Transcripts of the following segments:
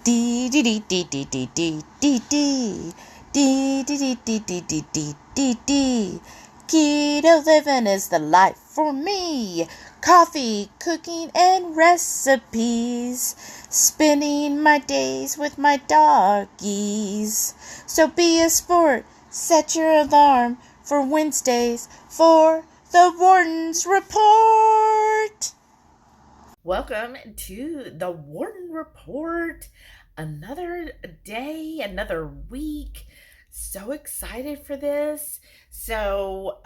Dee dee dee dee dee dee dee dee dee dee dee dee dee dee dee dee dee dee. Keto living is the life for me. Coffee, cooking, and recipes. Spending my days with my doggies. So be a sport. Set your alarm for Wednesdays for the Warden's Report. Welcome to the Warden Report. Another day, another week. So excited for this. So,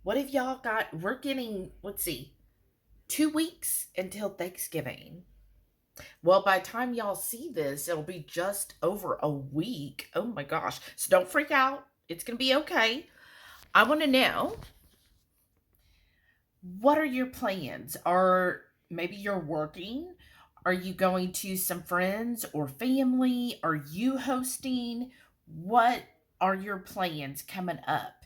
what have y'all got? We're getting, 2 weeks until Thanksgiving. Well, by the time y'all see this, it'll be just over a week. Oh my gosh. So don't freak out. It's going to be okay. I want to know, what are your plans? Maybe you're working? Are you going to some friends or family? Are you hosting? What are your plans coming up?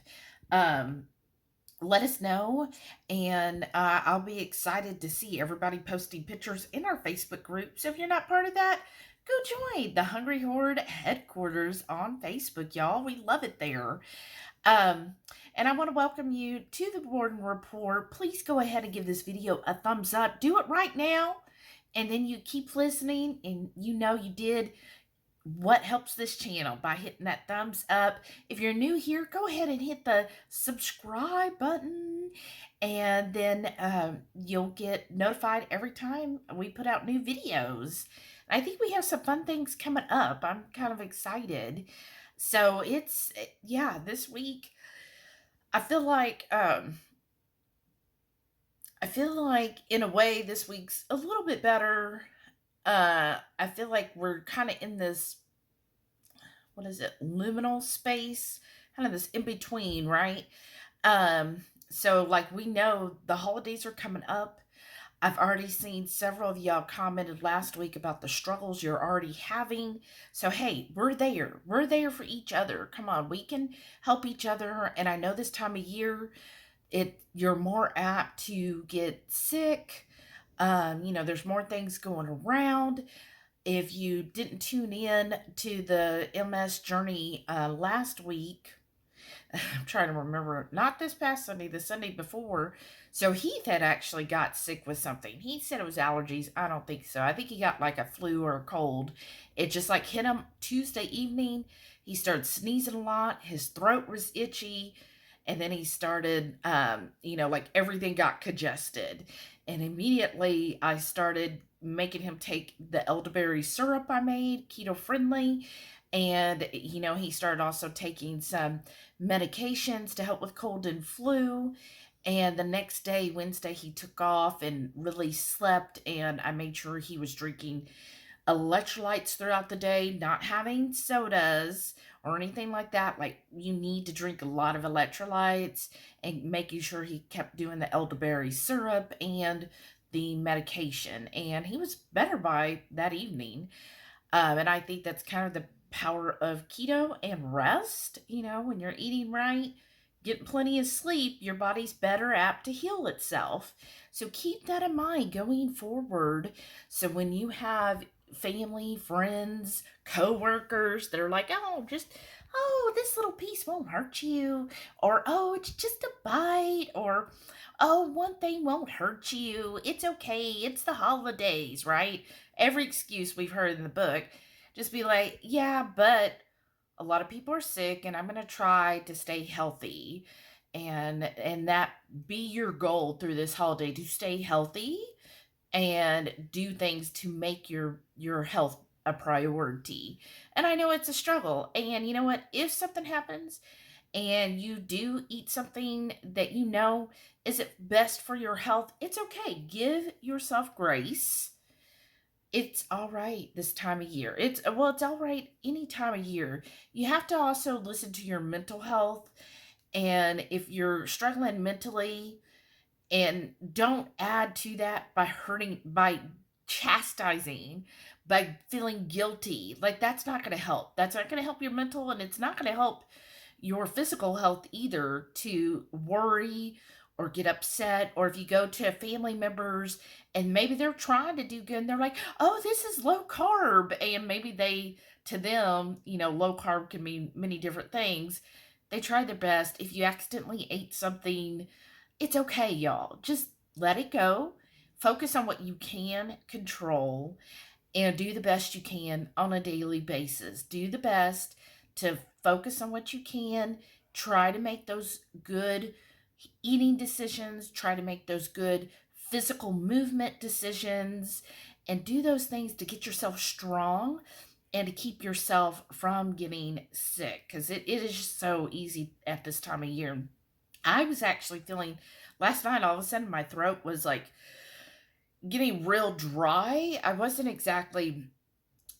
Let us know, and I'll be excited to see everybody posting pictures in our Facebook group. So if you're not part of that, go join the HungryHorde headquarters on Facebook, y'all. We love it there. And I want to welcome you to the Warden Report. Please go ahead and give this video a thumbs up. Do it right now, and then you keep listening, and you know you did what helps this channel by hitting that thumbs up. If you're new here, go ahead and hit the subscribe button, and then you'll get notified every time we put out new videos. I think we have some fun things coming up. I'm kind of excited. So this week I feel like in a way this week's a little bit better. I feel like we're kind of in this, liminal space, kind of this in between, right? So like we know the holidays are coming up. I've already seen several of y'all commented last week about the struggles you're already having. So, hey, we're there. We're there for each other. Come on, we can help each other. And I know this time of year, you're more apt to get sick. There's more things going around. If you didn't tune in to the MS journey last week, I'm trying to remember, not this past Sunday, the Sunday before. So Heath had actually got sick with something. He said it was allergies. I don't think so. I think he got like a flu or a cold. It just like hit him Tuesday evening. He started sneezing a lot. His throat was itchy. And then he started, like everything got congested. And immediately I started making him take the elderberry syrup I made, keto friendly. And, he started also taking some medications to help with cold and flu. And the next day, Wednesday, he took off and really slept. And I made sure he was drinking electrolytes throughout the day, not having sodas or anything like that. Like, you need to drink a lot of electrolytes, and making sure he kept doing the elderberry syrup and the medication. And he was better by that evening. And I think that's kind of the power of keto and rest. When you're eating right, getting plenty of sleep, your body's better apt to heal itself. So keep that in mind going forward. So when you have family, friends, co-workers that are like, oh, this little piece won't hurt you, or oh, it's just a bite, or oh, one thing won't hurt you, it's okay, it's the holidays, right? Every excuse we've heard in the book. Just be like, yeah, but a lot of people are sick, and I'm going to try to stay healthy. And that be your goal through this holiday, to stay healthy and do things to make your health a priority. And I know it's a struggle. And you know what? If something happens and you do eat something that isn't best for your health, it's okay. Give yourself grace. It's all right this time of year. It's all right any time of year. You have to also listen to your mental health. And if you're struggling mentally, and don't add to that by chastising, by feeling guilty. Like, that's not going to help. That's not going to help your mental, and it's not going to help your physical health either, to worry or get upset, or if you go to family members and maybe they're trying to do good and they're like, oh, this is low carb. And maybe to them, low carb can mean many different things. They try their best. If you accidentally ate something, it's okay, y'all. Just let it go. Focus on what you can control and do the best you can on a daily basis. Do the best to focus on what you can. Try to make those good eating decisions. Try to make those good physical movement decisions and do those things to get yourself strong and to keep yourself from getting sick, because it is just so easy at this time of year. I was actually feeling last night, all of a sudden my throat was like getting real dry. I wasn't exactly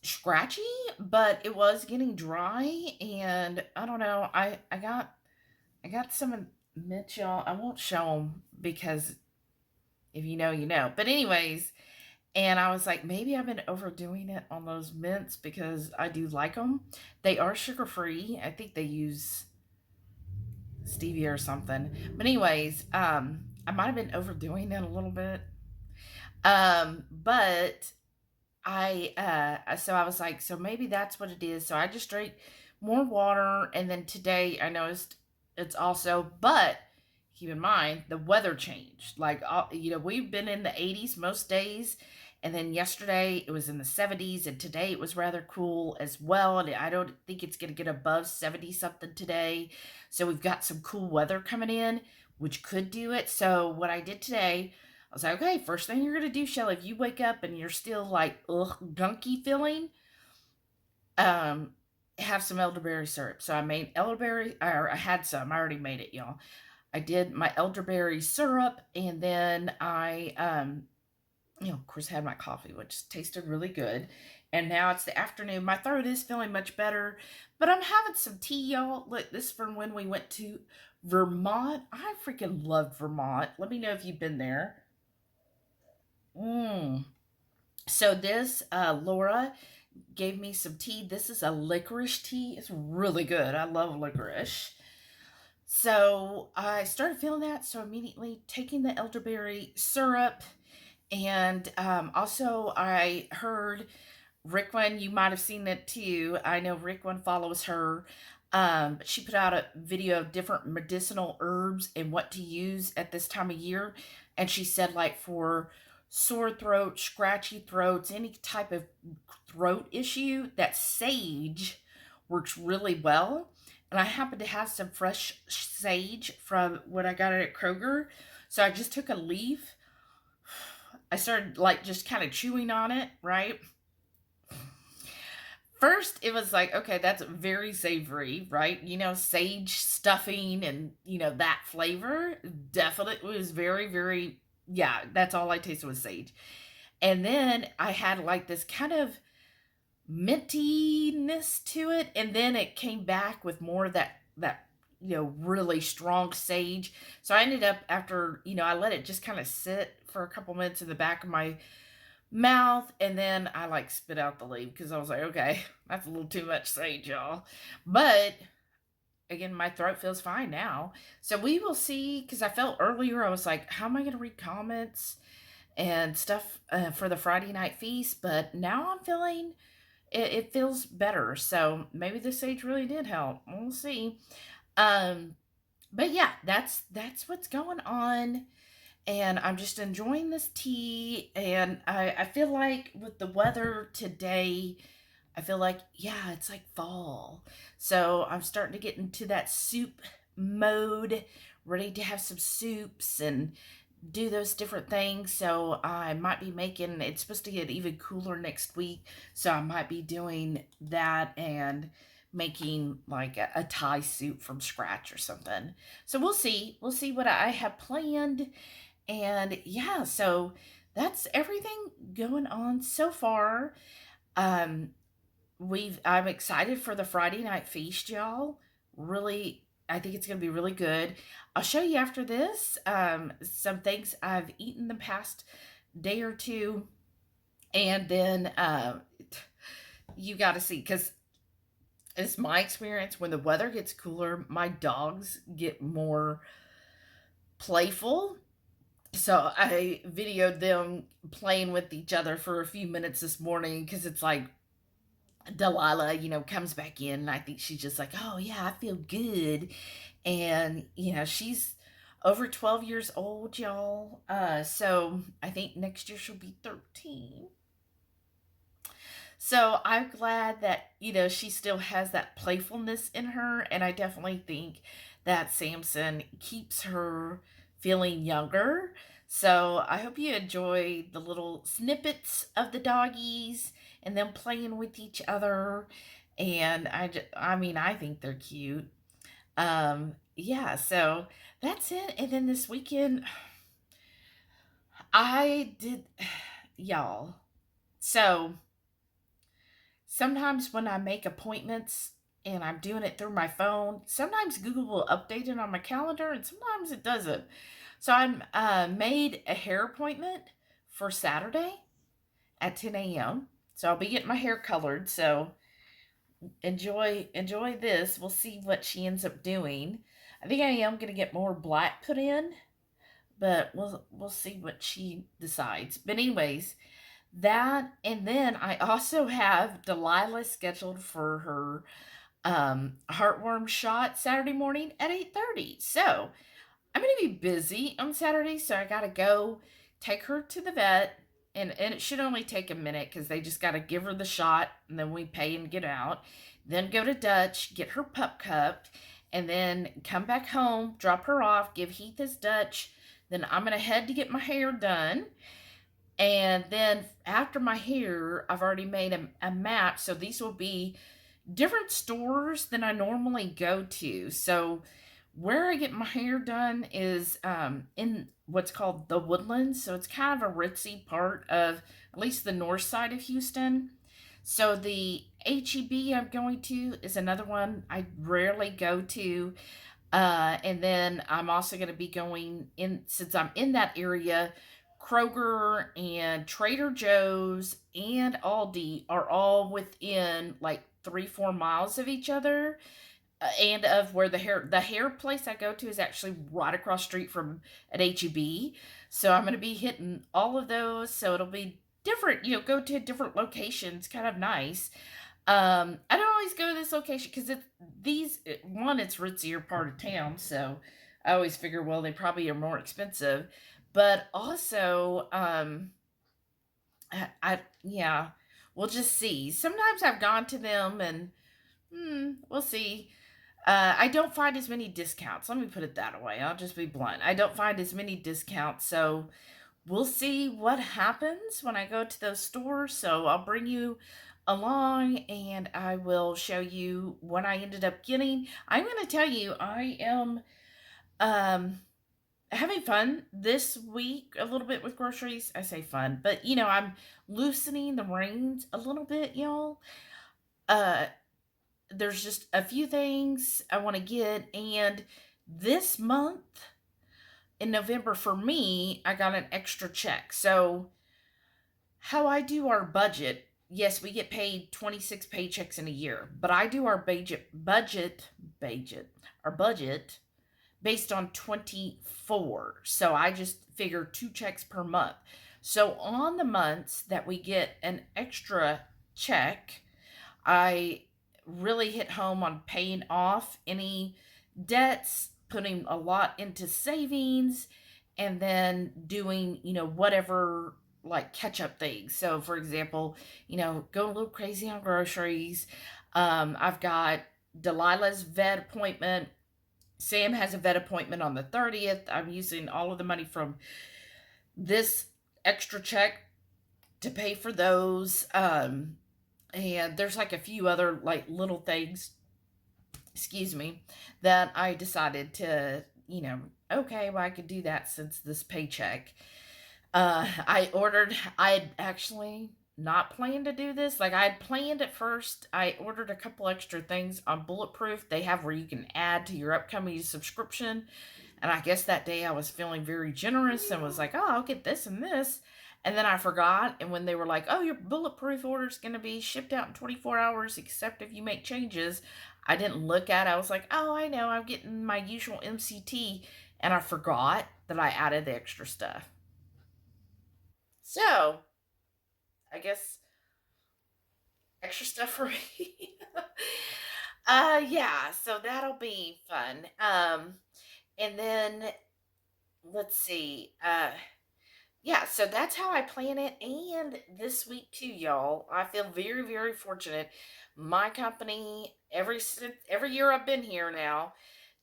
scratchy, but it was getting dry, and I don't know. I got some mints, y'all. I won't show them because if you know, you know. But anyways, and I was like, maybe I've been overdoing it on those mints because I do like them. They are sugar free. I think they use stevia or something. But anyways, I might have been overdoing it a little bit. But so I was like, so maybe that's what it is. So I just drank more water, and then today I noticed it's also, but keep in mind the weather changed. Like, we've been in the 80s most days, and then yesterday it was in the 70s, and today it was rather cool as well. And I don't think it's going to get above 70 something today. So we've got some cool weather coming in, which could do it. So what I did today, I was like, okay, first thing you're going to do, Shelly, if you wake up and you're still like, gunky feeling, have some elderberry syrup. So I made elderberry, or I had some, I already made it, y'all. I did my elderberry syrup, and then I, of course, had my coffee, which tasted really good. And now it's the afternoon. My throat is feeling much better, but I'm having some tea, y'all. Look, this is from when we went to Vermont. I freaking love Vermont. Let me know if you've been there. So this, Laura gave me some tea. This is a licorice tea. It's really good. I love licorice. So I started feeling that. So immediately taking the elderberry syrup. And also I heard Rickwin, you might have seen it too. I know Rickwin follows her. She put out a video of different medicinal herbs and what to use at this time of year. And she said, like, for sore throat, scratchy throats, any type of throat issue, that sage works really well. And I happen to have some fresh sage from when I got it at Kroger. So I just took a leaf. I started like just kind of chewing on it, right? First, it was like, okay, that's very savory, right? Sage stuffing and, that flavor definitely was very, very, yeah, that's all I tasted was sage. And then I had like this kind of mintiness to it. And then it came back with more of that, really strong sage. So I ended up after, I let it just kind of sit for a couple minutes in the back of my mouth, and then I like spit out the leaf because I was like, okay, that's a little too much sage, y'all. But again, my throat feels fine now. So we will see, because I felt earlier, I was like, how am I going to read comments and stuff for the Friday night feast? But now I'm feeling it feels better. So maybe the sage really did help. We'll see. But yeah, that's what's going on. And I'm just enjoying this tea. And I feel like with the weather today, I feel like, yeah, it's like fall. So I'm starting to get into that soup mode, ready to have some soups and do those different things. So I might be making, it's supposed to get even cooler next week. So I might be doing that and making like a Thai soup from scratch or something. So we'll see. We'll see what I have planned. And yeah, so that's everything going on so far. Um, I'm excited for the Friday night feast, y'all. Really, I think it's gonna be really good. I'll show you after this some things I've eaten the past day or two, and then you got to see, because it's my experience when the weather gets cooler, my dogs get more playful. So I videoed them playing with each other for a few minutes this morning because it's like Delilah, comes back in, and I think she's just like, oh, yeah, I feel good. And, she's over 12 years old, y'all. So I think next year she'll be 13. So I'm glad that, she still has that playfulness in her. And I definitely think that Samson keeps her feeling younger. So I hope you enjoy the little snippets of the doggies and them playing with each other. And I think they're cute. Yeah, so that's it. And then this weekend, I did, y'all. So sometimes when I make appointments and I'm doing it through my phone, sometimes Google will update it on my calendar and sometimes it doesn't. So I made a hair appointment for Saturday at 10 a.m. So I'll be getting my hair colored. So enjoy this. We'll see what she ends up doing. I think I am gonna get more black put in, but we'll see what she decides. But anyways, that, and then I also have Delilah scheduled for her heartworm shot Saturday morning at 8:30. So I'm going to be busy on Saturday, so I got to go take her to the vet. And it should only take a minute because they just got to give her the shot and then we pay and get out. Then go to Dutch, get her pup cupped, and then come back home, drop her off, give Heath his Dutch. Then I'm going to head to get my hair done. And then after my hair, I've already made a map. So these will be different stores than I normally go to. So where I get my hair done is in what's called the Woodlands. So it's kind of a ritzy part of at least the north side of Houston. So the HEB I'm going to is another one I rarely go to. And then I'm also going to be going in, since I'm in that area, Kroger and Trader Joe's and Aldi are all within like 3-4 miles of each other. And of where the hair place I go to is actually right across street from at HEB. So I'm going to be hitting all of those. So it'll be different, go to different locations, kind of nice. I don't always go to this location because it's ritzier part of town, so I always figure, well, they probably are more expensive. But also, yeah, we'll just see. Sometimes I've gone to them and we'll see. I don't find as many discounts. Let me put it that way. I'll just be blunt. I don't find as many discounts, so we'll see what happens when I go to those stores. So I'll bring you along and I will show you what I ended up getting. I'm going to tell you, I am having fun this week a little bit with groceries. I say fun, but I'm loosening the reins a little bit, y'all. There's just a few things I want to get, and this month in November for me, I got an extra check. So how I do our budget, yes, we get paid 26 paychecks in a year, but I do our our budget based on 24. So I just figure 2 checks per month. So on the months that we get an extra check, I really hit home on paying off any debts, putting a lot into savings, and then doing, whatever like catch up things. So, for example, going a little crazy on groceries. I've got Delilah's vet appointment. Sam has a vet appointment on the 30th. I'm using all of the money from this extra check to pay for those. And there's like a few other like little things, that I decided to, okay, well, I could do that since this paycheck. I had actually not planned to do this. Like, I had planned at first. I ordered a couple extra things on Bulletproof. They have where you can add to your upcoming subscription. And I guess that day I was feeling very generous and was like, oh, I'll get this and this. And then I forgot. And when they were like, oh, your Bulletproof order is going to be shipped out in 24 hours, except if you make changes, I didn't look at it. I was like, oh, I know, I'm getting my usual MCT. and I forgot that I added the extra stuff. So, I guess extra stuff for me. Yeah, so that'll be fun. And then let's see. Yeah, so that's how I plan it. And this week too, y'all, I feel very, very fortunate. My company, every year I've been here now,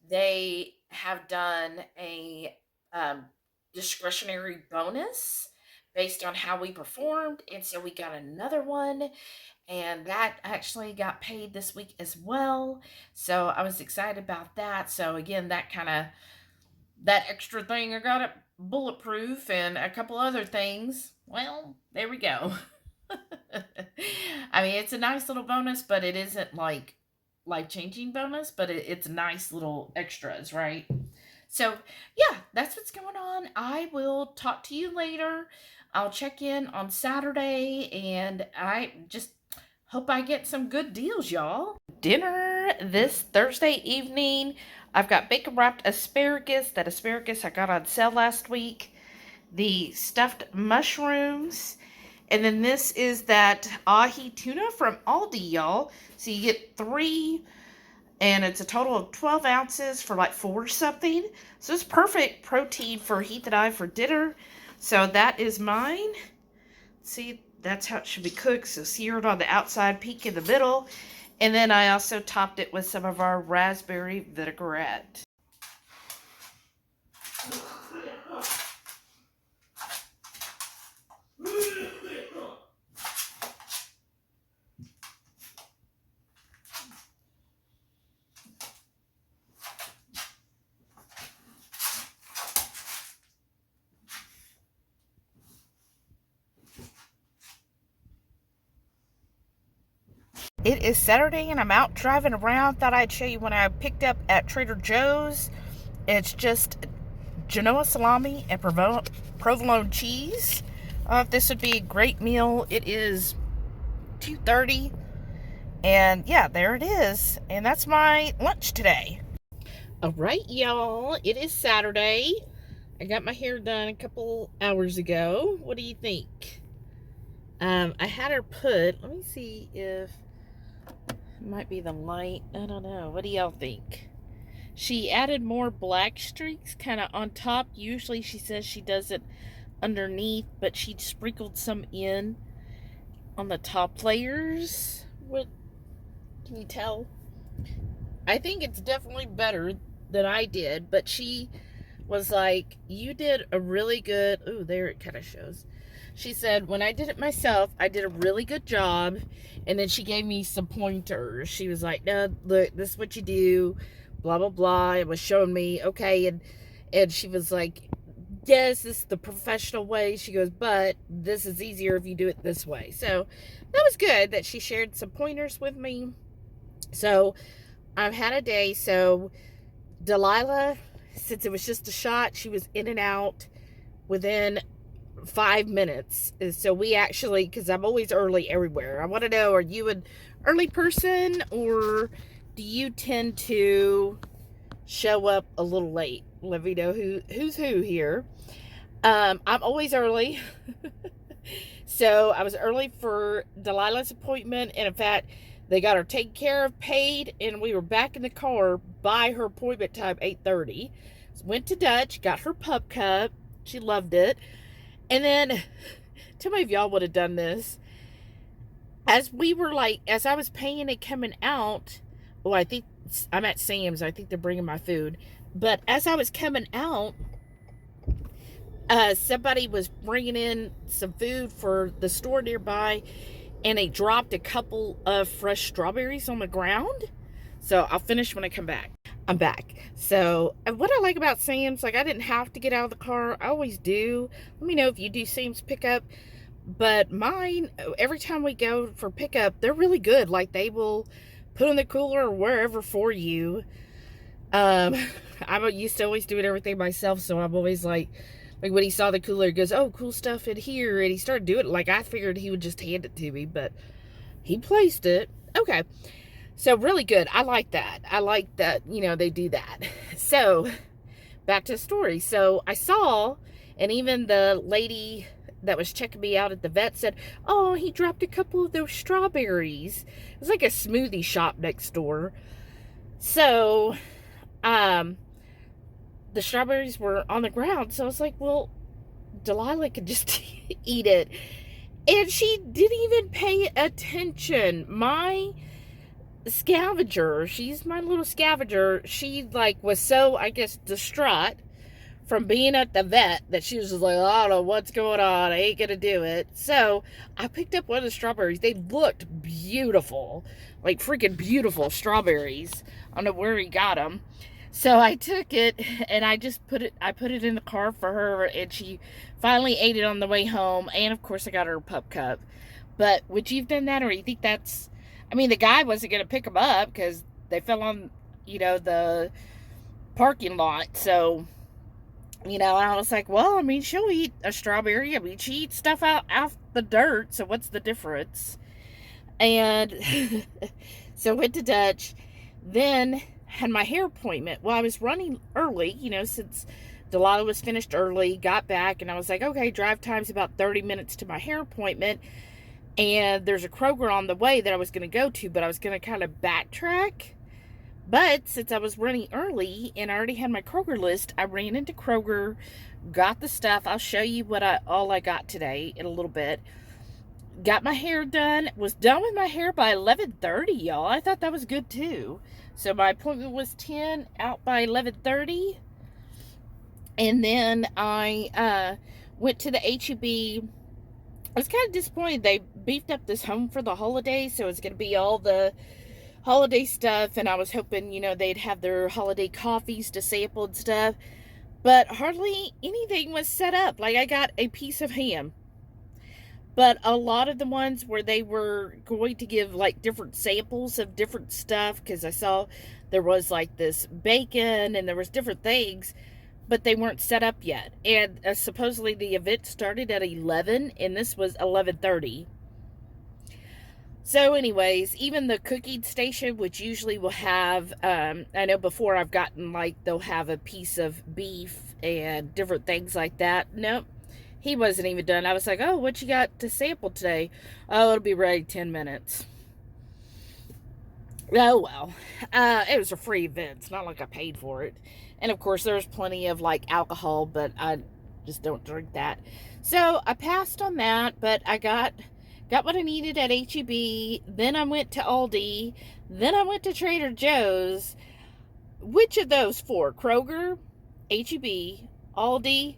they have done a discretionary bonus based on how we performed, and so we got another one, and that actually got paid this week as well. So I was excited about that. So again, that extra thing, I got it bulletproof and a couple other things. Well, there we go. I mean, it's a nice little bonus, but it isn't like life-changing bonus, but it's nice little extras, right? So, yeah, that's what's going on. I will talk to you later. I'll check in on Saturday, and I just hope I get some good deals, y'all. Dinner this Thursday evening. I've got bacon wrapped asparagus. That asparagus I got on sale last week. The stuffed mushrooms. And then this is that ahi tuna from Aldi, y'all. So you get 3, and it's a total of 12 ounces for like 4 something. So it's perfect protein for Heath and I for dinner. So that is mine. See, that's how it should be cooked. So seared on the outside, pink in the middle. And then I also topped it with some of our raspberry vinaigrette. It is Saturday and I'm out driving around. Thought I'd show you when I picked up at Trader Joe's. It's just Genoa salami and provolone cheese. This would be a great meal. It is $2.30. And yeah, there it is. And that's my lunch today. All right, y'all. It is Saturday. I got my hair done a couple hours ago. What do you think? I had her put, let me see if it might be the light. I don't know. What do y'all think? She added more black streaks kind of on top. Usually she says she does it underneath, but she sprinkled some in on the top layers. What can you tell? I think it's definitely better than I did, but she was like, you did a really good, ooh, there it kind of shows. She said, when I did it myself, I did a really good job. And then she gave me some pointers. She was like, no, look, this is what you do, blah, blah, blah. It was showing me, okay. And she was like, yes, this is the professional way. She goes, but this is easier if you do it this way. So that was good that she shared some pointers with me. So I've had a day. So Delilah, since it was just a shot, she was in and out within 5 minutes. So we actually, because I'm always early everywhere, I want to know, are you an early person or do you tend to show up a little late? Let me know who's who here. I'm always early. So I was early for Delilah's appointment, and in fact they got her taken care of, paid, and we were back in the car by her appointment time, 8:30. Went to Dutch, got her pup cup. She loved it. And then, tell me if y'all would have done this. As I was paying and coming out, oh, I think I'm at Sam's. I think they're bringing my food. But as I was coming out, somebody was bringing in some food for the store nearby, and they dropped a couple of fresh strawberries on the ground. So I'll finish when I come back. I'm back. So what I like about Sam's, like, I didn't have to get out of the car. I always do. Let me know if you do Sam's pickup. But mine, every time we go for pickup, they're really good. Like, they will put in the cooler or wherever for you. I used to always do everything myself, so I'm always like when he saw the cooler, he goes, oh, cool stuff in here. And he started doing it. Like, I figured he would just hand it to me, but he placed it. Okay. So really good. I like that. I like that, they do that. So back to the story. So I saw, and even the lady that was checking me out at the vet said, oh, he dropped a couple of those strawberries. It was like a smoothie shop next door. So, the strawberries were on the ground. So I was like, well, Delilah could just eat it. And she didn't even pay attention. My scavenger, she's my little scavenger, she like was so, I guess, distraught from being at the vet that she was just like, I don't know what's going on, I ain't gonna do it. So I picked up one of the strawberries. They looked beautiful, like freaking beautiful strawberries. I don't know where he got them. So I took it and I put it in the car for her, and she finally ate it on the way home. And of course I got her a pup cup. But would you have done that, or you think that's, I mean, the guy wasn't going to pick them up because they fell on, the parking lot. So, I was like, well, I mean, she'll eat a strawberry. I mean, she eats stuff out the dirt. So what's the difference? And so went to Dutch. Then had my hair appointment. Well, I was running early, since Delilah was finished early, got back, and I was like, okay, drive time's about 30 minutes to my hair appointment. And there's a Kroger on the way that I was going to go to, but I was going to kind of backtrack. But since I was running early and I already had my Kroger list, I ran into Kroger, got the stuff. I'll show you all I got today in a little bit. Got my hair done. Was done with my hair by 11:30, y'all. I thought that was good too. So my appointment was 10, out by 11:30. And then I went to the H-E-B. I was kind of disappointed. They beefed up this home for the holidays, so it's going to be all the holiday stuff, and I was hoping, they'd have their holiday coffees to sample and stuff, but hardly anything was set up. Like, I got a piece of ham, but a lot of the ones where they were going to give, like, different samples of different stuff, because I saw there was, like, this bacon, and there was different things, but they weren't set up yet. And supposedly the event started at 11, and this was 11:30. So anyways, even the cooking station, which usually will have, I know before I've gotten, like, they'll have a piece of beef and different things like that. Nope, he wasn't even done. I was like, oh, what you got to sample today? Oh, it'll be ready 10 minutes. Oh, well, it was a free event. It's not like I paid for it. And of course, there's plenty of, like, alcohol, but I just don't drink that. So I passed on that, but I got what I needed at H-E-B. Then I went to Aldi. Then I went to Trader Joe's. Which of those four, Kroger, H-E-B, Aldi,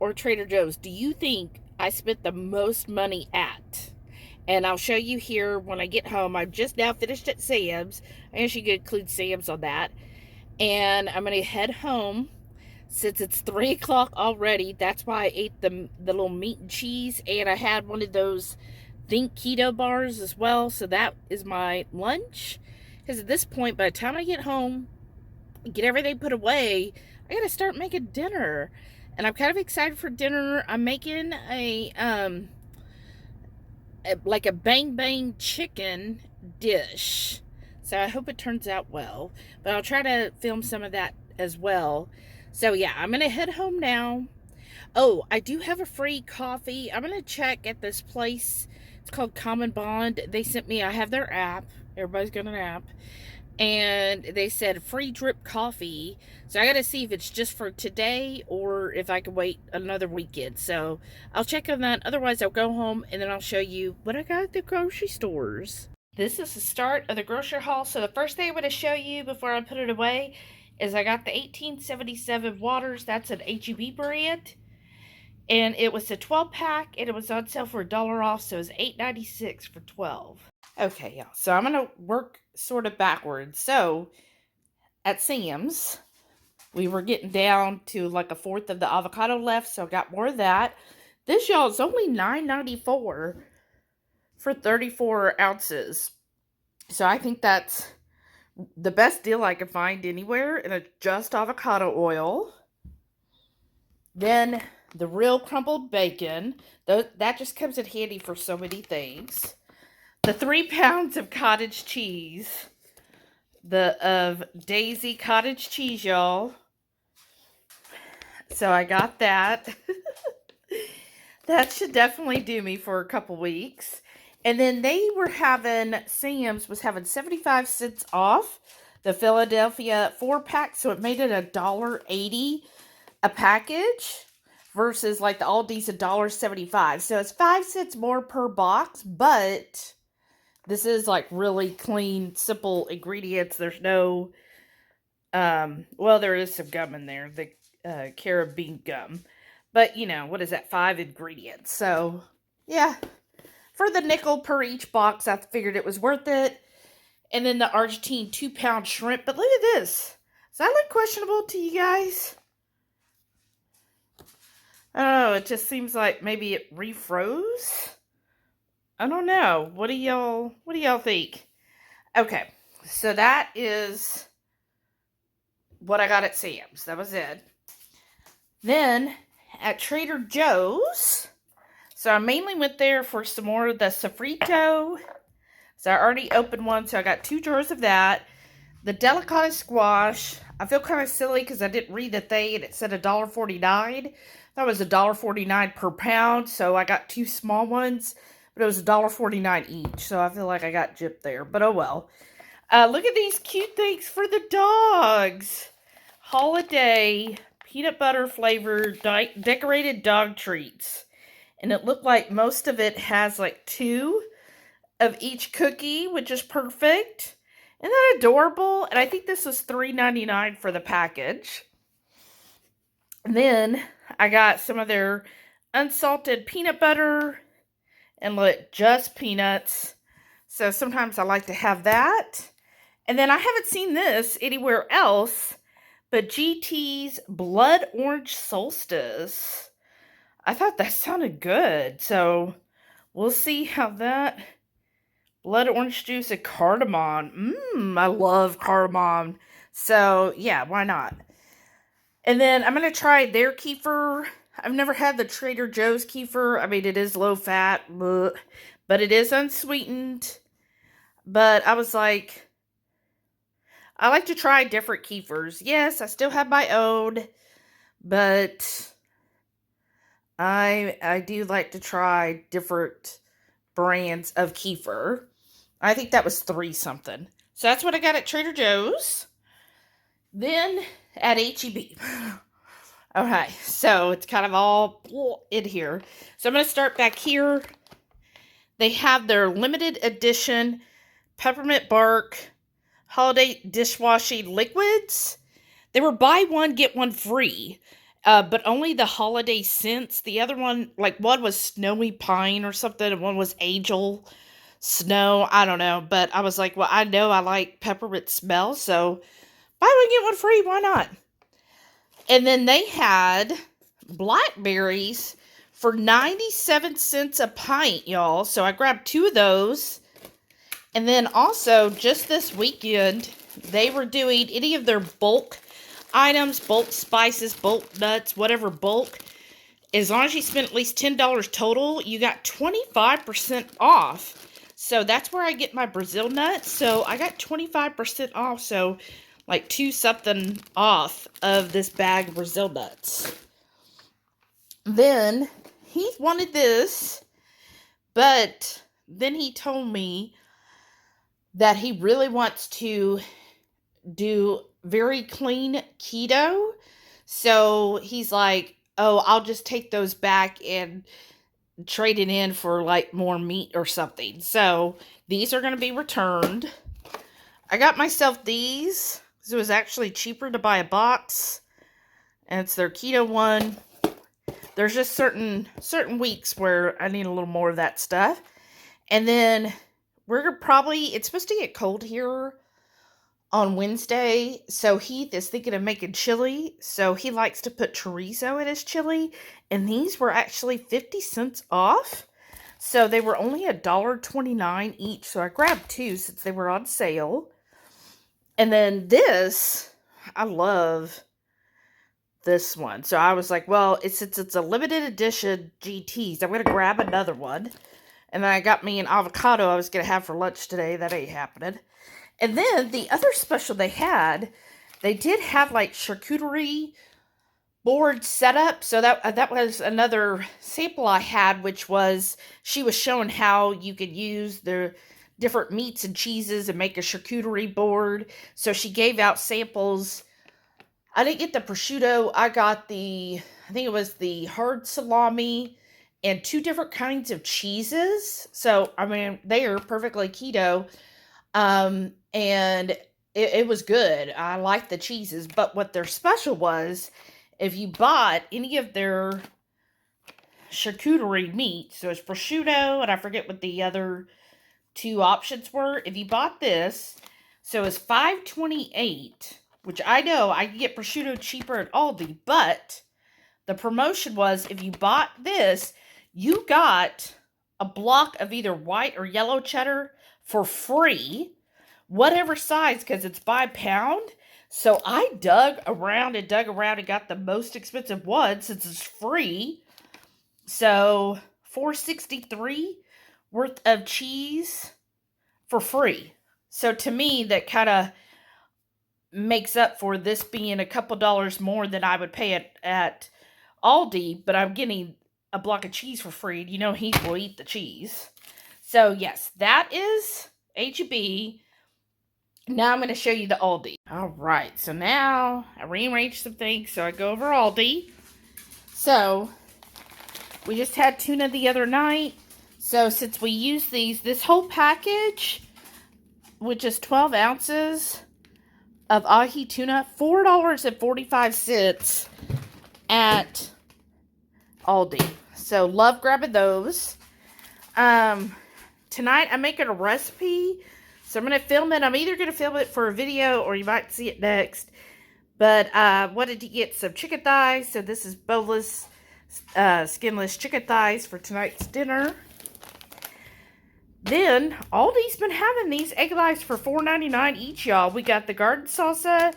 or Trader Joe's, do you think I spent the most money at? And I'll show you here when I get home. I've just now finished at Sam's. I guess you could include Sam's on that. And I'm going to head home. Since it's 3 o'clock already, that's why I ate the little meat and cheese. And I had one of those Think Keto bars as well. So that is my lunch. Because at this point, by the time I get home, get everything put away, I got to start making dinner. And I'm kind of excited for dinner. I'm making like a bang bang chicken dish. So I hope it turns out well. But I'll try to film some of that as well. So yeah, I'm going to head home now. Oh, I do have a free coffee. I'm going to check at this place. It's called Common Bond. They sent me, I have their app. Everybody's got an app. And they said free drip coffee. So I got to see if it's just for today or if I can wait another weekend. So I'll check on that. Otherwise, I'll go home and then I'll show you what I got at the grocery stores. This is the start of the grocery haul. So the first thing I'm going to show you before I put it away is I got the 1877 waters. That's an H-E-B brand. And it was a 12-pack, and it was on sale for $1 off, so it was $8.96 for 12. Okay, y'all, so I'm going to work sort of backwards. So, at Sam's, we were getting down to like a fourth of the avocado left, so I got more of that. This, y'all, is only $9.94 for 34 ounces. So, I think that's the best deal I could find anywhere, and it's just avocado oil. Then the real crumbled bacon. That just comes in handy for so many things. The 3 pounds of cottage cheese. Of Daisy cottage cheese, y'all. So I got that. That should definitely do me for a couple weeks. And then Sam's was having 75 cents off the Philadelphia 4-pack. So it made it $1.80 a package versus like the Aldi's $1.75. So it's 5 cents more per box, but this is like really clean, simple ingredients. There's no, well, there is some gum in there, the carabine gum. But, what is that? 5 ingredients. So, yeah. For the nickel per each box, I figured it was worth it. And then the Argentine 2-pound shrimp. But look at this. Does that look questionable to you guys? I don't know. It just seems like maybe it refroze. I don't know. What do y'all think? Okay. So that is what I got at Sam's. That was it. Then at Trader Joe's, so I mainly went there for some more of the sofrito. So I already opened one, so I got 2 jars of that. The delicata squash, I feel kind of silly because I didn't read the thing and it said $1.49. That was $1.49 per pound, so I got 2 small ones, but it was $1.49 each, so I feel like I got gypped there, but oh well. Look at these cute things for the dogs. Holiday peanut butter flavored decorated dog treats. And it looked like most of it has like 2 of each cookie, which is perfect. Isn't that adorable? And I think this was $3.99 for the package. And then I got some of their unsalted peanut butter and just peanuts. So sometimes I like to have that. And then I haven't seen this anywhere else, but GT's Blood Orange Solstice. I thought that sounded good. So we'll see how that blood orange juice and cardamom. I love cardamom. So yeah, why not? And then I'm going to try their kefir. I've never had the Trader Joe's kefir. I mean, it is low fat, but it is unsweetened. But I was like, I like to try different kefirs. Yes, I still have my own, but I do like to try different brands of kefir. I think that was 3 something. So that's what I got at Trader Joe's. Then at H-E-B. Okay, so it's kind of all in here. So I'm going to start back here. They have their limited edition peppermint bark holiday dishwashing liquids. They were buy one, get one free. But only the holiday scents. The other one, like one was snowy pine or something, and one was angel snow. I don't know. But I was like, well, I know I like peppermint smell, so buy one, get one free. Why not? And then they had blackberries for 97 cents a pint, y'all. So I grabbed 2 of those. And then also, just this weekend, they were doing any of their bulk items, bulk spices, bulk nuts, whatever bulk. As long as you spend at least $10 total, you got 25% off. So that's where I get my Brazil nuts. So I got 25% off. So like 2 something off of this bag of Brazil nuts. Then he wanted this, but then he told me that he really wants to do very clean keto. So he's like, oh, I'll just take those back and trade it in for like more meat or something. So these are going to be returned. I got myself these because it was actually cheaper to buy a box. And it's their keto one. There's just certain weeks where I need a little more of that stuff. And then it's supposed to get cold here on Wednesday, so Heath is thinking of making chili, so he likes to put chorizo in his chili, and these were actually 50 cents off, so they were only $1.29 each, so I grabbed 2 since they were on sale. And then this, I love this one, so I was like, well, since it's a limited edition GTs, I'm going to grab another one. And then I got me an avocado I was going to have for lunch today. That ain't happening. And then the other special they did have like charcuterie board setup. So that was another sample I had, which was she was showing how you could use the different meats and cheeses and make a charcuterie board. So she gave out samples. I didn't get the prosciutto. I got I think it was the hard salami and 2 different kinds of cheeses. So, I mean, they are perfectly keto. And it was good. I liked the cheeses. But what their special was, if you bought any of their charcuterie meat, so it's prosciutto, and I forget what the other 2 options were. If you bought this, so it's $5.28, which I know I can get prosciutto cheaper at Aldi, but the promotion was if you bought this, you got a block of either white or yellow cheddar for free, whatever size, because it's by pound. So I dug around and got the most expensive one since it's free. So $4.63 worth of cheese for free. So to me, that kind of makes up for this being a couple dollars more than I would pay at Aldi, but I'm getting a block of cheese for free. You know, Heath will eat the cheese. So yes, that is H-E-B. Now I'm going to show you the Aldi. All right, so now I rearranged some things, so I go over Aldi. So we just had tuna the other night. So since we use this whole package, which is 12 ounces of ahi tuna, $4.45 at Aldi. So love grabbing those. Tonight I'm making a recipe. So I'm going to film it. I'm either going to film it for a video or you might see it next. But I wanted to get some chicken thighs. So this is boneless, skinless chicken thighs for tonight's dinner. Then Aldi's been having these egg whites for $4.99 each, y'all. We got the garden salsa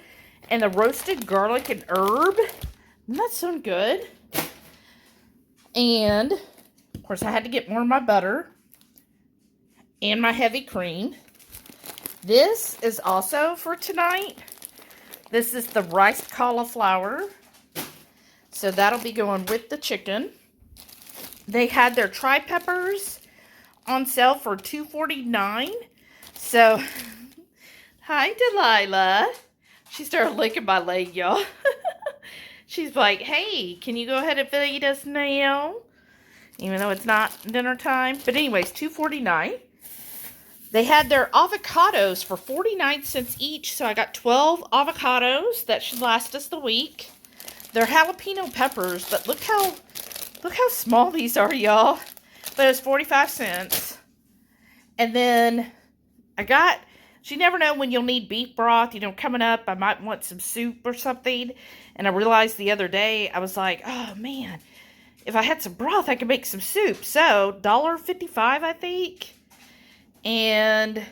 and the roasted garlic and herb. Doesn't that sound good? And, of course, I had to get more of my butter and my heavy cream. This is also for tonight. This is the riced cauliflower. So that'll be going with the chicken. They had their tri-peppers on sale for $2.49. So, hi, Delilah. She started licking my leg, y'all. She's like, hey, can you go ahead and feed us now? Even though it's not dinner time. But anyways, $2.49. They had their avocados for 49 cents each. So I got 12 avocados. That should last us the week. They're jalapeno peppers. But look how small these are, y'all. But it's 45 cents. And then you never know when you'll need beef broth. You know, coming up, I might want some soup or something. And I realized the other day, I was like, oh man, if I had some broth, I could make some soup. So, $1.55, I think. And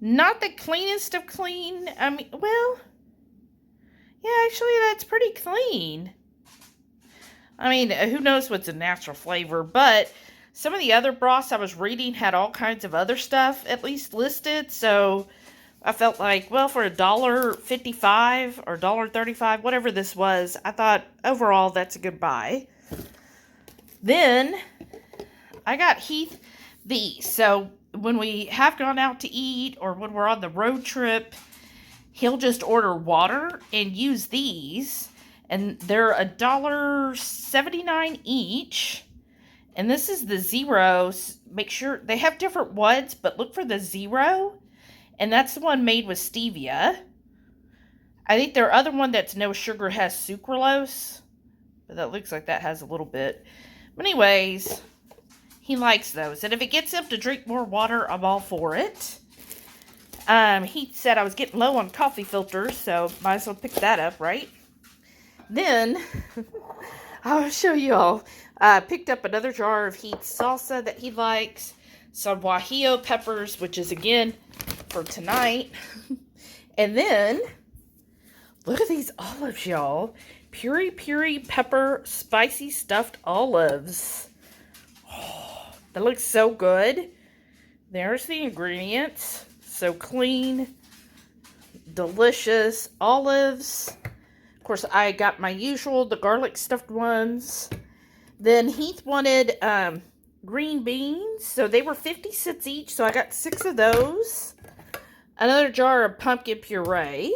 not the cleanest of clean. I mean, well, yeah, actually, that's pretty clean. I mean, who knows what's a natural flavor, but some of the other broths I was reading had all kinds of other stuff at least listed, so I felt like, well, for $1.55 or $1.35, whatever this was, I thought overall that's a good buy. Then I got Heath these. So when we have gone out to eat or when we're on the road trip, he'll just order water and use these. And they're $1.79 each. And this is the zero. Make sure they have different ones, but look for the zero. And that's the one made with stevia. I think their other one that's no sugar has sucralose. But that looks like that has a little bit. But anyways, he likes those. And if it gets him to drink more water, I'm all for it. He said I was getting low on coffee filters, so might as well pick that up, right? Then, I'll show you all. I picked up another jar of Heath's salsa that he likes. Some guajillo peppers, which is, again, for tonight. And then, look at these olives, y'all. Puri pepper spicy stuffed olives. Oh, that looks so good. There's the ingredients. So clean, delicious olives. Of course, I got my usual, the garlic stuffed ones. Then Heath wanted green beans, so they were 50 cents each, so I got 6 of those. Another jar of pumpkin puree.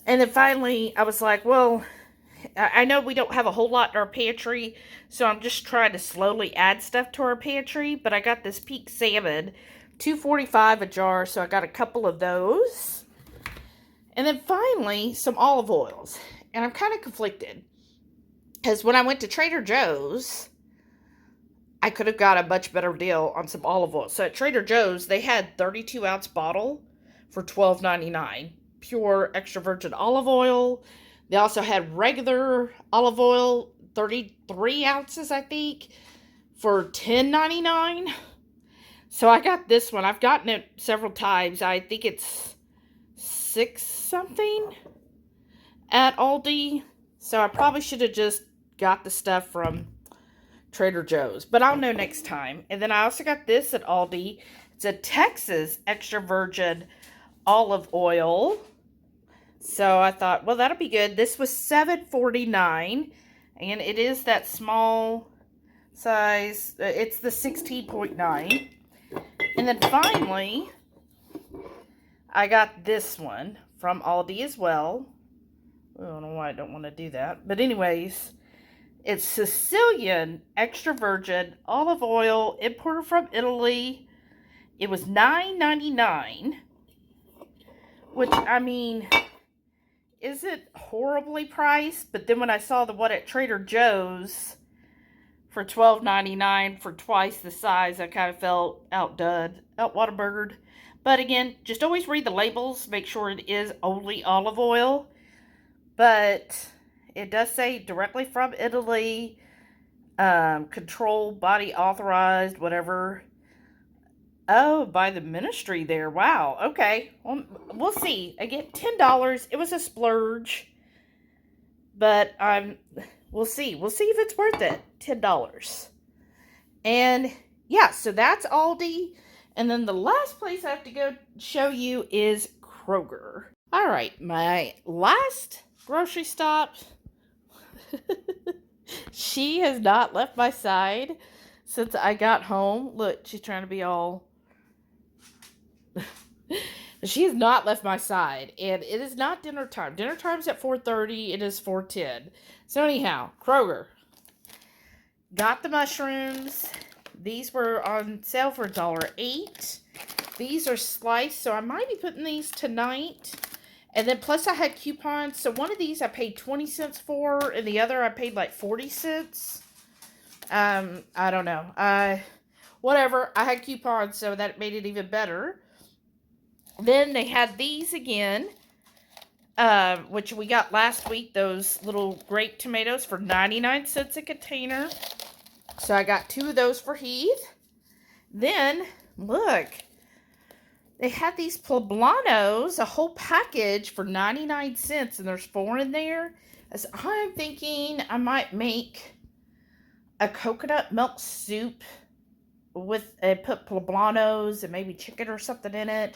And then finally, I was like, well, I know we don't have a whole lot in our pantry, so I'm just trying to slowly add stuff to our pantry. But I got this pink salmon, $2.45 a jar, so I got a couple of those. And then finally, some olive oils. And I'm kind of conflicted, because when I went to Trader Joe's, I could have got a much better deal on some olive oil. So at Trader Joe's, they had 32-ounce bottle for $12.99. Pure extra virgin olive oil. They also had regular olive oil, 33 ounces, I think, for $10.99. So I got this one. I've gotten it several times. I think it's $6 something at Aldi. So I probably should have just got the stuff from Trader Joe's. But I'll know next time. And then I also got this at Aldi. It's a Texas extra virgin olive oil. So I thought, well, that'll be good. This was $7.49. And it is that small size. It's the 16.9. And then finally, I got this one from Aldi as well. I don't know why I don't want to do that. But anyways, it's Sicilian extra virgin olive oil, imported from Italy. It was $9.99. Which, I mean, isn't horribly priced. But then when I saw the one at Trader Joe's for $12.99 for twice the size, I kind of felt outdone, out-Whataburgered. But again, just always read the labels. Make sure it is only olive oil. But it does say directly from Italy, controlled, body authorized, whatever. Oh, by the ministry there. Wow. Okay. Well, we'll see. Again, $10. It was a splurge. But we'll see. We'll see if it's worth it. $10. And yeah, so that's Aldi. And then the last place I have to go show you is Kroger. All right, my last grocery stop. She has not left my side since I got home. Look, she's trying to be all... She has not left my side, and it is not dinner time. Dinner time's at 4:30. It is 4:10. So anyhow, Kroger. Got the mushrooms. These were on sale for $1.08. These are sliced, so I might be putting these tonight. And then plus I had coupons. So one of these I paid 20 cents for, and the other I paid like 40 cents. I don't know. Whatever. I had coupons, so that made it even better. Then they had these again, which we got last week, those little grape tomatoes for 99 cents a container. So I got 2 of those for Heath. Then, look, they had these poblanos, a whole package for 99 cents, and there's 4 in there. As I'm thinking I might make a coconut milk soup with, put poblanos and maybe chicken or something in it.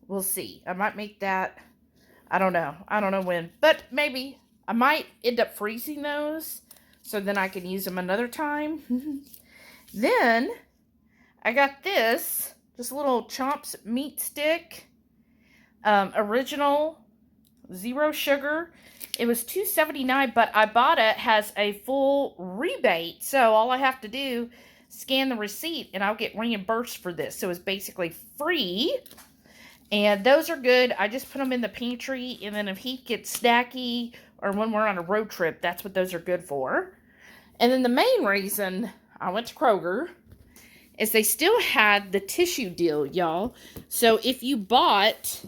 We'll see. I might make that. I don't know. I don't know when, but maybe. I might end up freezing those so then I can use them another time. Then I got this, just a little Chomps meat stick, original, 0 sugar. It was $2.79, but I bought it, has a full rebate, so all I have to do, scan the receipt, and I'll get reimbursed for this. So it's basically free, and those are good. I just put them in the pantry, and then if Heath gets snacky, or when we're on a road trip, that's what those are good for. And then the main reason I went to Kroger is they still had the tissue deal, y'all. So if you bought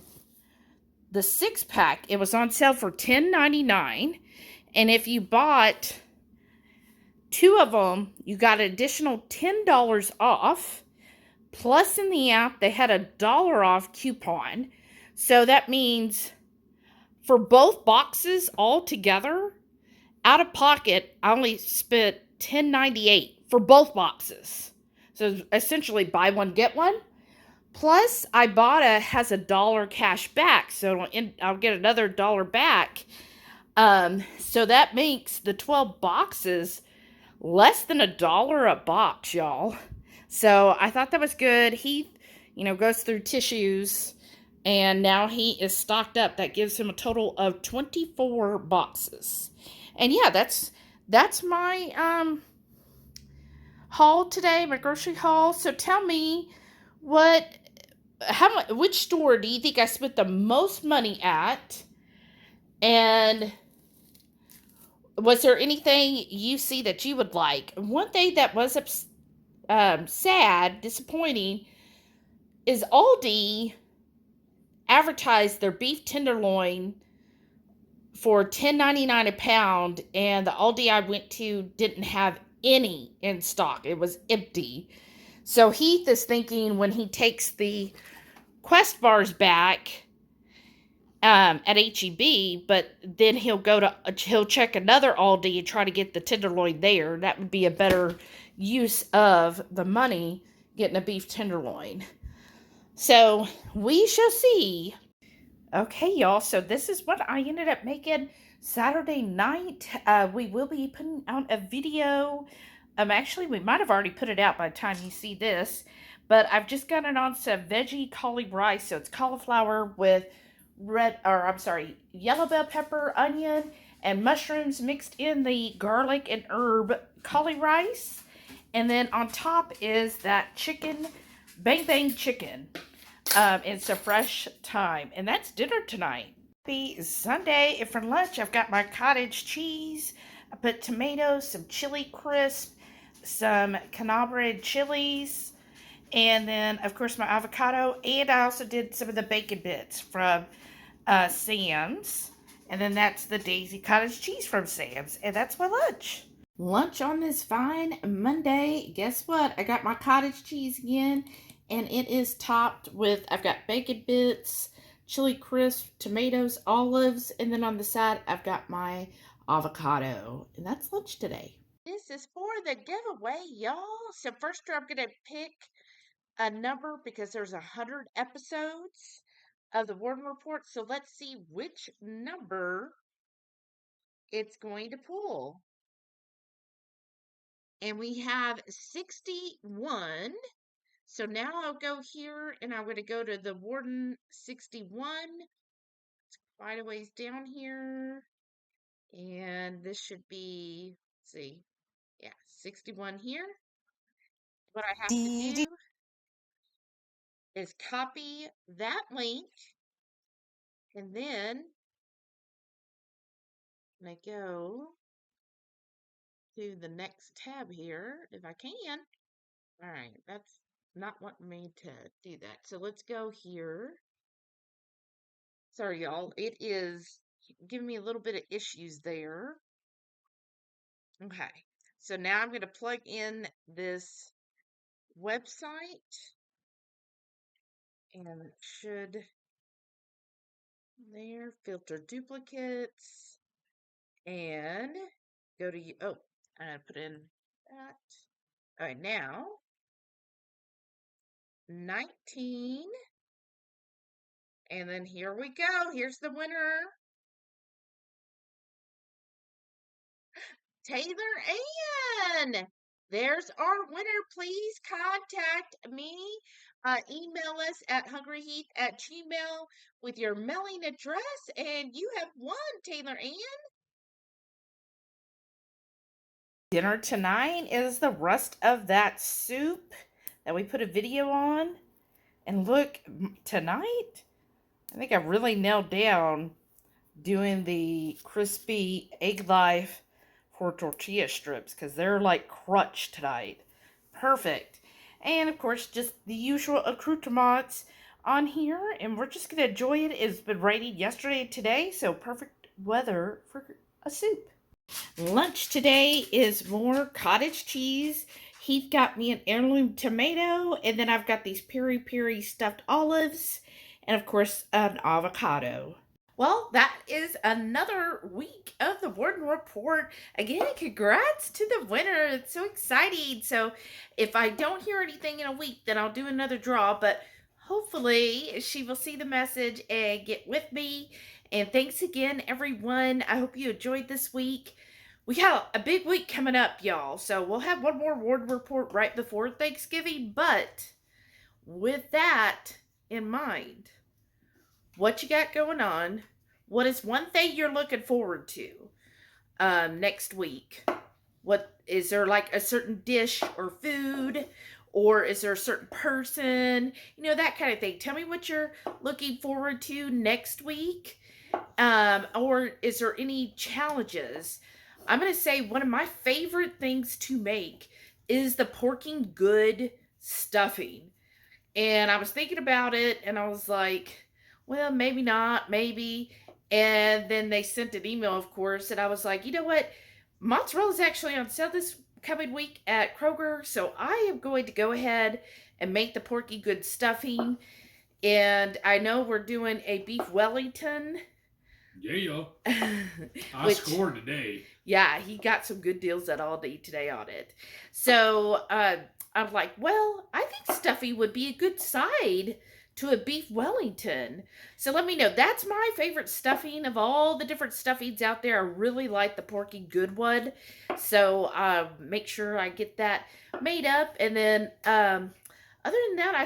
the 6-pack, it was on sale for $10.99. And if you bought 2 of them, you got an additional $10 off. Plus in the app, they had a $1 off coupon. So that means for both boxes all together, out of pocket, I only spent $10.98 for both boxes. So essentially buy one, get one. Plus, Ibotta has $1 cash back, so I'll get another $1 back. So that makes the 12 boxes less than $1 a box, y'all. So I thought that was good. Heath, goes through tissues, and now he is stocked up. That gives him a total of 24 boxes. And yeah, that's my haul today, my grocery haul. So tell me, which store do you think I spent the most money at? And was there anything you see that you would like? One thing that was sad, disappointing, is Aldi advertised their beef tenderloin for $10.99 a pound, and the Aldi I went to didn't have any in stock. It was empty. So Heath is thinking when he takes the Quest bars back at HEB, but then he'll check another Aldi and try to get the tenderloin there. That would be a better use of the money, getting a beef tenderloin. So we shall see. Okay, y'all, so this is what I ended up making Saturday night. We will be putting out a video. Actually, we might have already put it out by the time you see this, but I've just got it on some veggie cauli rice. So it's cauliflower with yellow bell pepper, onion, and mushrooms mixed in the garlic and herb cauli rice. And then on top is that chicken, bang bang chicken. It's a fresh thyme, and that's dinner tonight. Happy Sunday, and for lunch, I've got my cottage cheese. I put tomatoes, some chili crisp, some calabrian chilies, and then, of course, my avocado. And I also did some of the bacon bits from Sam's. And then that's the Daisy cottage cheese from Sam's. And that's my lunch. Lunch on this fine Monday. Guess what? I got my cottage cheese again. And it is topped with, I've got bacon bits, chili crisp, tomatoes, olives, and then on the side, I've got my avocado. And that's lunch today. This is for the giveaway, y'all. So first I'm going to pick a number because there's 100 episodes of the Warden Report. So let's see which number it's going to pull. And we have 61. So now I'll go here and I'm going to go to the Warden 61. It's quite a ways down here. And this should be, let's see, yeah, 61 here. What I have to do is copy that link. And then I go to the next tab here if I can. All right, that's not wanting me to do that. So let's go here. Sorry, y'all. It is giving me a little bit of issues there. Okay. So now I'm going to plug in this website. And it should there filter duplicates and go to I'm going to put in that. All right, now 19. And then here we go. Here's the winner. Taylor Ann. There's our winner. Please contact me. Email us at HungryHeath@gmail with your mailing address, and you have won, Taylor Ann. Dinner tonight is the rest of that soup that we put a video on. And look, tonight, I think I really nailed down doing the crispy egg life for tortilla strips because they're like crunch tonight. Perfect. And of course, just the usual accoutrements on here, and we're just gonna enjoy it. It's been raining yesterday and today, so perfect weather for a soup. Lunch today is more cottage cheese. Heath got me an heirloom tomato, and then I've got these peri-peri stuffed olives, and of course an avocado. Well, that is another week of the Warden Report. Again, congrats to the winner. It's so exciting. So if I don't hear anything in a week, then I'll do another draw. But hopefully she will see the message and get with me. And thanks again, everyone. I hope you enjoyed this week. We have a big week coming up, y'all. So we'll have one more Warden Report right before Thanksgiving. But with that in mind, what you got going on? What is one thing you're looking forward to next week? What is there, like a certain dish or food, or is there a certain person? You know, that kind of thing. Tell me what you're looking forward to next week. Or is there any challenges? I'm going to say one of my favorite things to make is the porking good stuffing. And I was thinking about it and I was like, well, maybe not, maybe. And then they sent an email, of course, and I was like, you know what? Mozzarella is actually on sale this coming week at Kroger, so I am going to go ahead and make the porky good stuffing. And I know we're doing a beef Wellington. Yeah. I scored today. Yeah, he got some good deals at Aldi today on it. So I'm like, well, I think stuffing would be a good side to a beef Wellington. So let me know. That's my favorite stuffing of all the different stuffings out there. I really like the porky good one. So make sure I get that made up. And then other than that, I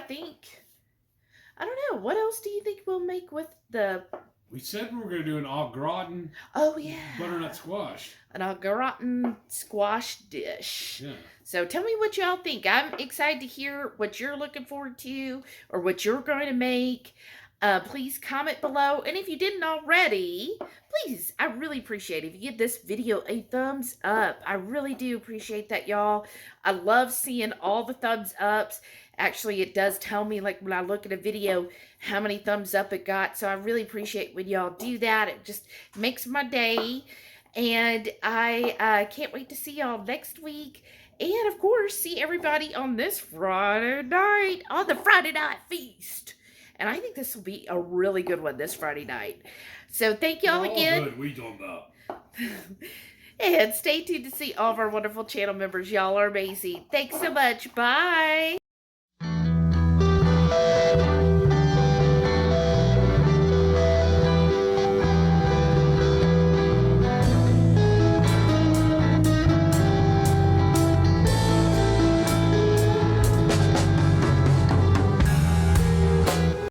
don't know. What else do you think we'll make with the... We said we were going to do an au gratin. Oh, yeah. Butternut squash. An au gratin squash dish. Yeah. So tell me what y'all think. I'm excited to hear what you're looking forward to or what you're going to make. Please comment below. And if you didn't already, please, I really appreciate it if you give this video a thumbs up. I really do appreciate that, y'all. I love seeing all the thumbs ups. Actually, it does tell me, like, when I look at a video, how many thumbs up it got. So I really appreciate when y'all do that. It just makes my day. And I can't wait to see y'all next week. And, of course, see everybody on this Friday night, on the Friday Night Feast. And I think this will be a really good one this Friday night. So thank y'all again. Good. We talking about. And stay tuned to see all of our wonderful channel members. Y'all are amazing. Thanks so much. Bye.